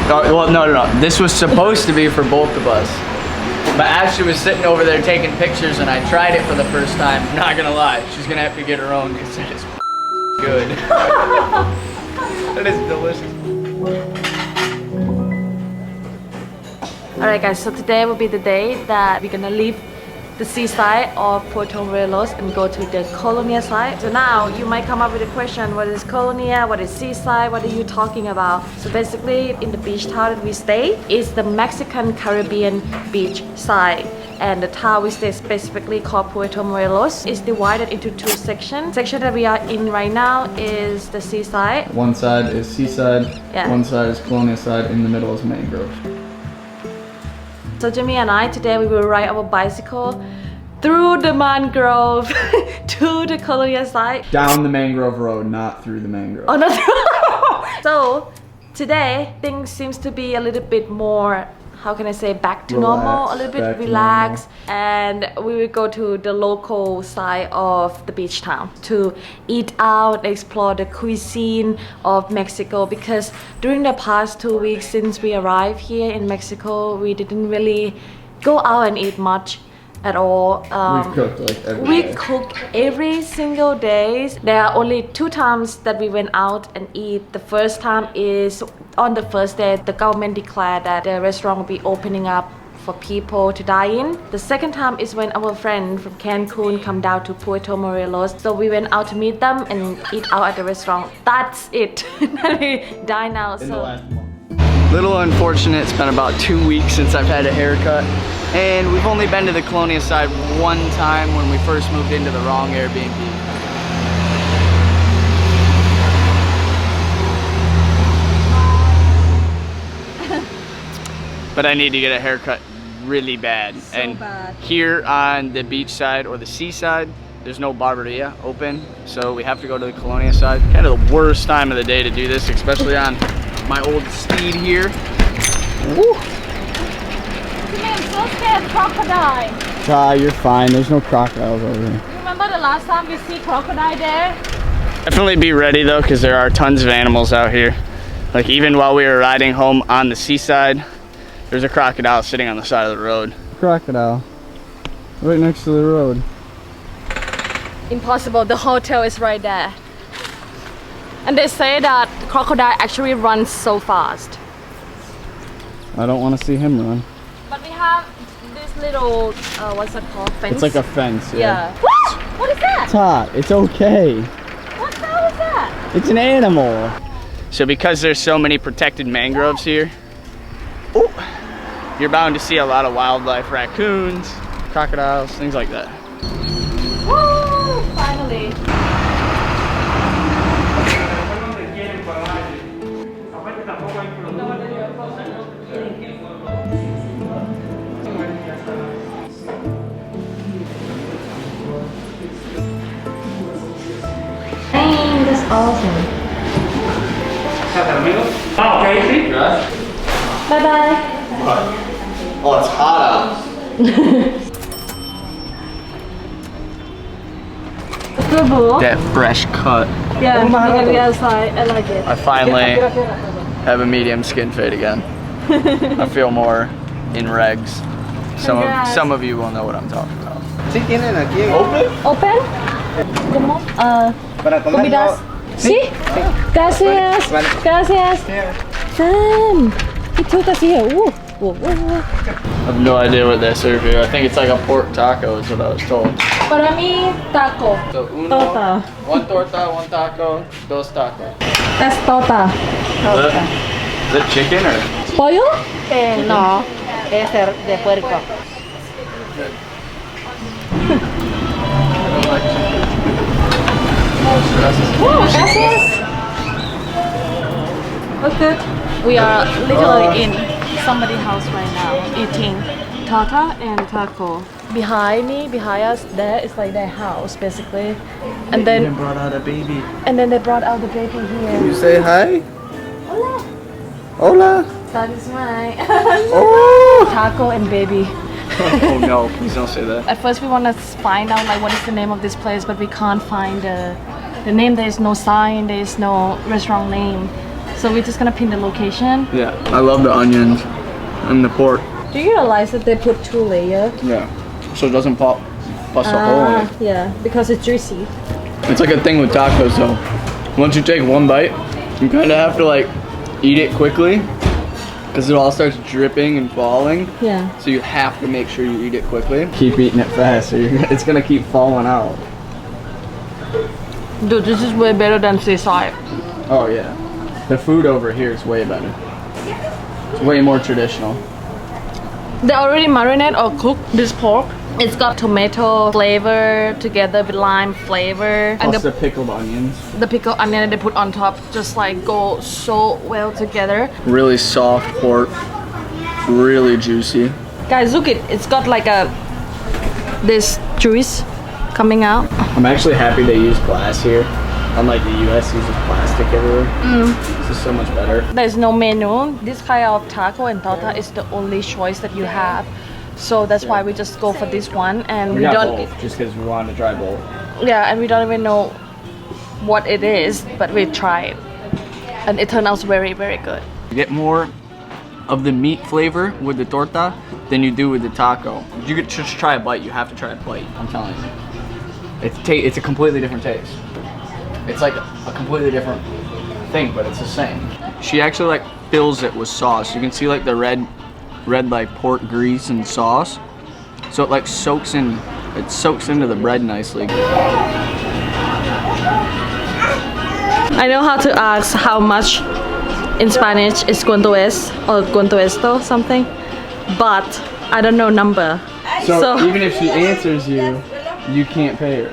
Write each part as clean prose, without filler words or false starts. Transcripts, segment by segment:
Oh, well, no. This was supposed to be for both of us. But Ashley was sitting over there taking pictures and I tried it for the first time. Not gonna lie, she's gonna have to get her own because it is good. It is delicious. Alright guys, so today will be the day that we're gonna leave the seaside of Puerto Morelos and go to the Colonia side. So now you might come up with a question, what is Colonia, what is seaside, what are you talking about? So basically in the beach town that we stay is the Mexican Caribbean beach side. And the town we stay specifically called Puerto Morelos is divided into two sections. The section that we are in right now is the seaside. One side is seaside, one side is Colonia side, in the middle is mangrove. So Jimmy and I today we will ride our bicycle through the mangrove to the Colonia side. Down the mangrove road, not through the mangrove. Oh, not So today things seems to be a little bit more, how can I say, back to normal, a little bit relaxed, and we will go to the local side of the beach town to eat out, explore the cuisine of Mexico, because during the past 2 weeks since we arrived here in Mexico, we didn't really go out and eat much at all. We've cooked like every day. We cook every single day. There are only 2 times that we went out and eat. The first time is on the first day, the government declared that the restaurant will be opening up for people to dine in. The second time is when our friend from Cancun come down to Puerto Morelos. So we went out to meet them and eat out at the restaurant. That's it. Then we dine out. In the last month. Little unfortunate, it's been about 2 weeks since I've had a haircut. And we've only been to the Colonia side one time when we first moved into the wrong Airbnb. But I need to get a haircut really bad. So and bad. Here on the beach side or the seaside, there's no barberia open. So we have to go to the Colonia side. Kind of the worst time of the day to do this, especially on my old steed here. Woo! I'm so scared of crocodile. You're fine. There's no crocodiles over here. Remember the last time we see crocodile there? Definitely be ready though, because there are tons of animals out here. Like even while we were riding home on the seaside, there's a crocodile sitting on the side of the road. Crocodile. Right next to the road. Impossible, the hotel is right there. And they say that the crocodile actually runs so fast. I don't want to see him run. But we have this little, what's that called? Fence? It's like a fence, Yeah. What? What is that? It's hot. It's okay. What the hell is that? It's an animal. So because there's so many protected mangroves here, you're bound to see a lot of wildlife, raccoons, crocodiles, things like that. Woo! Finally. Dang, that's awesome. Bye bye. Oh, it's hot out. Good boo. That fresh cut. Yeah, look at the outside. I like it. I finally have a medium skin fade again. I feel more in regs. Some of you will know what I'm talking about. Open? Open? ¿Comidas? Sí. Gracias. Gracias. Sam, he took us here. Ooh. Whoa, whoa, whoa. I have no idea what they serve here. I think it's like a pork taco is what I was told. Para mí, taco. So Torta. one torta, one taco, dos tacos. That's torta. Is it chicken or? Pollo? No, es de puerco. Gracias. What's good? We are literally in somebody's house right now, eating torta and taco. Behind me, behind us, there is like their house basically. And then brought out a baby. And then they brought out the baby here. You say hi? Hola. Hola. That is my Oh. taco and baby. Oh no, please don't say that. At first we want to find out like what is the name of this place, but we can't find the name. There is no sign, there is no restaurant name. So we're just gonna pin the location. Yeah, I love the onions and the pork. Do you realize that they put 2 layers? Yeah, so it doesn't bust a hole in it. Yeah, because it's juicy. It's like a thing with tacos though. Once you take one bite, you kind of have to like eat it quickly because it all starts dripping and falling. Yeah. So you have to make sure you eat it quickly. Keep eating it fast or it's gonna keep falling out. Dude, this is way better than seaside. Oh yeah. The food over here is way better. It's way more traditional. They already marinate or cook this pork. It's got tomato flavor together with lime flavor. Plus And the pickled onions. the pickled onion they put on top just like go so well together. Really soft pork. Really juicy. Guys, look it's got like this juice coming out. I'm actually happy they use glass here. Unlike the US uses plastic everywhere. This is so much better. There's no menu. This kind of taco and torta is the only choice that you have. So that's why we just go for this one, and We we got don't. both just because we wanted to try both. Yeah, and we don't even know what it is, but we tried, and it turned out very, very good. You get more of the meat flavor with the torta than you do with the taco. You could just try a bite. You have to try a bite. I'm telling you, it's a completely different taste. It's like a completely different thing, but it's the same. She actually like fills it with sauce. You can see like the red like pork grease and sauce. So it like soaks into the bread nicely. I know how to ask how much in Spanish is cuánto es or cuánto esto something, but I don't know number. So even if she answers you, you can't pay her.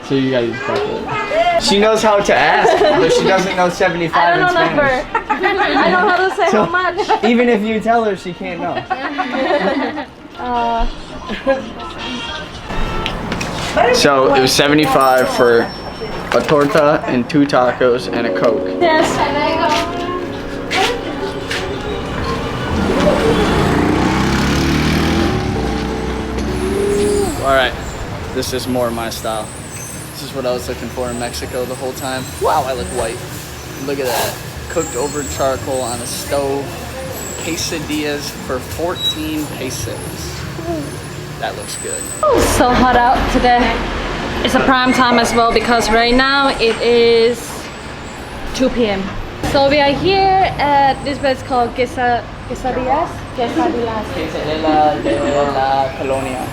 So you gotta use calculator. She knows how to ask, but she doesn't know 75 I don't know in Spanish. number. I know how to say So- how much. Even if you tell her, she can't know. So it was 75 for a torta and 2 tacos and a Coke. Yes. Alright, this is more my style. This is what I was looking for in Mexico the whole time. Wow, I look white. Look at that. Cooked over charcoal on a stove. Quesadillas for 14 pesos. That looks good. So hot out today. It's a prime time as well because right now it is 2 p.m. So we are here at this place called Quesadillas. Quesadilla de la Colonia.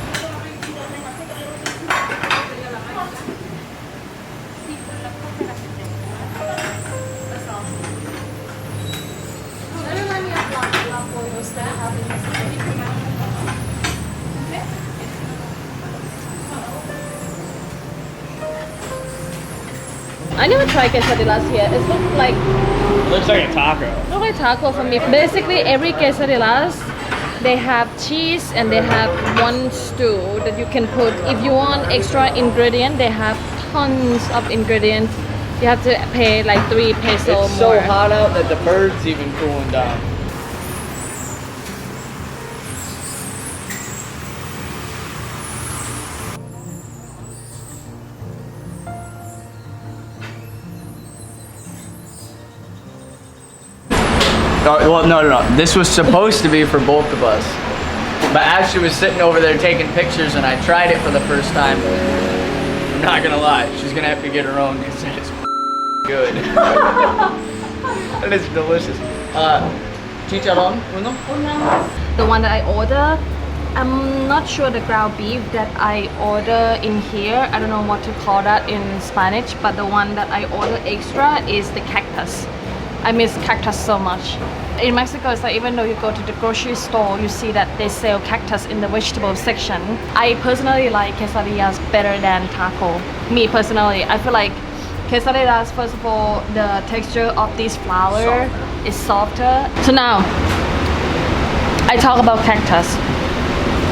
I never tried quesadillas here. It Looks like a taco. looks like taco for me. Basically, every quesadillas, they have cheese and they have one stew that you can put. If you want extra ingredient, they have tons of ingredients. You have to pay like 3 pesos It's more. so hot out that the bird's even cooling down. Well, no. This was supposed to be for both of us. But Ashley was sitting over there taking pictures and I tried it for the first time. I'm not gonna lie, she's gonna have to get her own because it is good. It is delicious. Chicharrón, uno? The one that I order, I'm not sure the ground beef that I order in here. I don't know what to call that in Spanish, but the one that I order extra is the cactus. I miss cactus so much. In Mexico, it's like even though you go to the grocery store, you see that they sell cactus in the vegetable section. I personally like quesadillas better than taco. Me personally, I feel like quesadillas, first of all, the texture of this flour is softer. So now, I talk about cactus.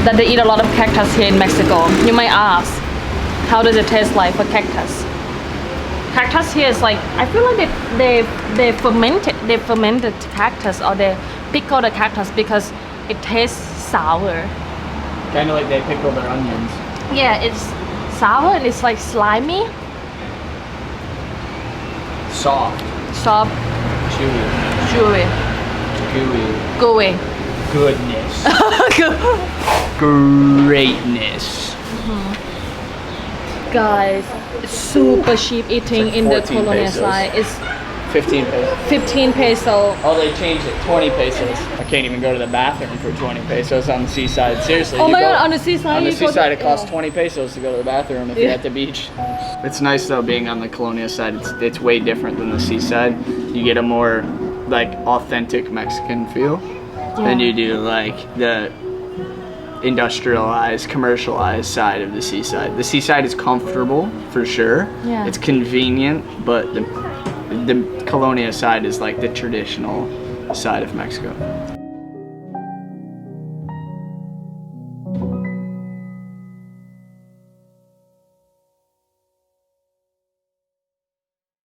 That they eat a lot of cactus here in Mexico. You might ask, how does it taste like for cactus? Cactus here is like, I feel like they fermented cactus or they pickle the cactus because it tastes sour. Kind of like they pickle their onions. Yeah, it's sour and it's like slimy. Soft, Soft. chewy. Jewelry. Gooey. Going. Goodness. Greatness. Guys, super cheap eating It's like in the 14 Colonia pesos. side. It's 15 pesos. 15 peso. Oh, they changed it. 20 pesos. I can't even go to the bathroom for 20 pesos on the seaside. Seriously. Oh you my go- god, on the seaside On the you go seaside, to- it costs yeah. 20 pesos to go to the bathroom if you're Yeah. at the beach. It's nice though being on the Colonia side. It's way different than the seaside. You get a more like authentic Mexican feel than you do like the industrialized, commercialized side of the seaside. The seaside is comfortable for sure. Yeah. It's convenient, but the Colonia side is like the traditional side of Mexico.